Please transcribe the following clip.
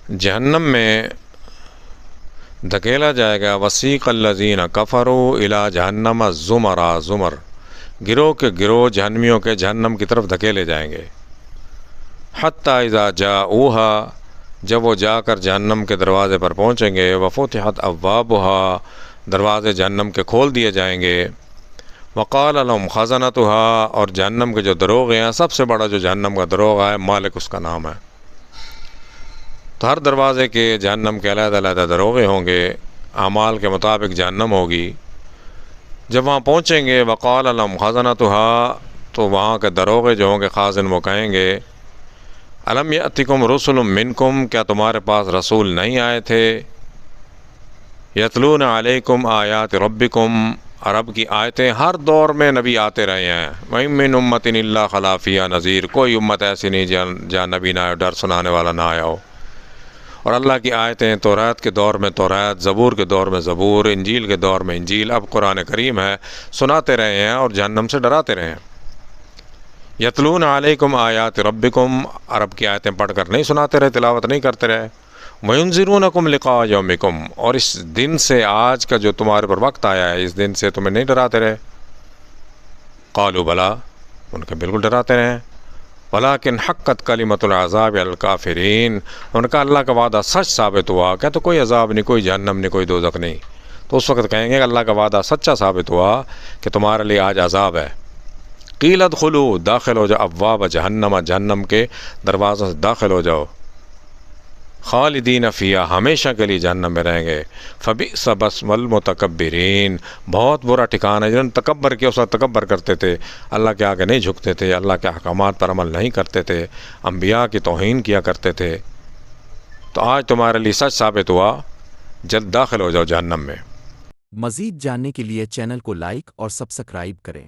جہنم میں دھکیلا جائے گا۔ وسیق الذین کفروا الی جہنم زمرا، زمر گروہ کے گروہ جہنمیوں کے جہنم کی طرف دھکیلے جائیں گے۔ حتی اذا جاؤوہا، جب وہ جا کر جہنم کے دروازے پر پہنچیں گے۔ وفتحت ابوابہا، دروازے جہنم کے کھول دیے جائیں گے۔ وقال لهم خزنتها، اور جہنم کے جو دروغے ہیں، سب سے بڑا جو جہنم کا دروغہ ہے مالک اس کا نام ہے۔ تو ہر دروازے کے جہنم کے علیحدہ علیحدہ دروغے ہوں گے، اعمال کے مطابق جہنم ہوگی۔ جب وہاں پہنچیں گے وقال لهم خزنتها، تو وہاں کے دروغے جو ہوں گے خازن وہ کہیں گے الم یأتکم رسل منکم، کیا تمہارے پاس رسول نہیں آئے تھے؟ یتلون علیکم آیات ربکم، عرب کی آیتیں ہر دور میں نبی آتے رہے ہیں۔ وَإِن مِّنْ أُمَّةٍ إِلَّا خَلَا فِيهَا نَذِيرٌ، کوئی امت ایسی نہیں جہاں نبی نہ آئے، ڈر سنانے والا نہ آیا ہو۔ اور اللہ کی آیتیں توریت کے دور میں توریت، زبور کے دور میں زبور، انجیل کے دور میں انجیل، اب قرآن کریم ہے، سناتے رہے ہیں اور جہنم سے ڈراتے رہے ہیں۔ یتلون علیکم آیات ربکم، عرب کی آیتیں پڑھ کر نہیں سناتے رہے، تلاوت نہیں کرتے رہے۔ وَيُنذِرُونَكُمْ لِقَاءَ يَوْمِكُمْ، اور اس دن سے، آج کا جو تمہارے پر وقت آیا ہے، اس دن سے تمہیں نہیں ڈراتے رہے۔ قالوا بلا، ان کے بالکل ڈراتے رہے۔ ولیکن حقت کلمۃ العذاب علی الکافرین، ان کا اللہ کا وعدہ سچ ثابت ہوا کہ تو کوئی عذاب نہیں، کوئی جہنم نہیں، کوئی دوزخ نہیں۔ تو اس وقت کہیں گے کہ اللہ کا وعدہ سچا ثابت ہوا کہ تمہارے لیے آج عذاب ہے۔ قیل ادخلوا، داخل ہو جاؤ، ابواب جہنم، جہنم کے دروازوں سے داخل ہو جاؤ۔ خالدین فیہا، ہمیشہ کے لیے جہنم میں رہیں گے۔ فبئس مثوی المتکبرین، بہت برا ٹھکانہ ہے جنہوں نے تکبر کیا، اس وقت تکبر کرتے تھے، اللہ کے آگے نہیں جھکتے تھے، اللہ کے احکامات پر عمل نہیں کرتے تھے، انبیاء کی توہین کیا کرتے تھے۔ تو آج تمہارے لیے سچ ثابت ہوا، جلد داخل ہو جاؤ جہنم میں۔ مزید جاننے کے لیے چینل کو لائک اور سبسکرائب کریں۔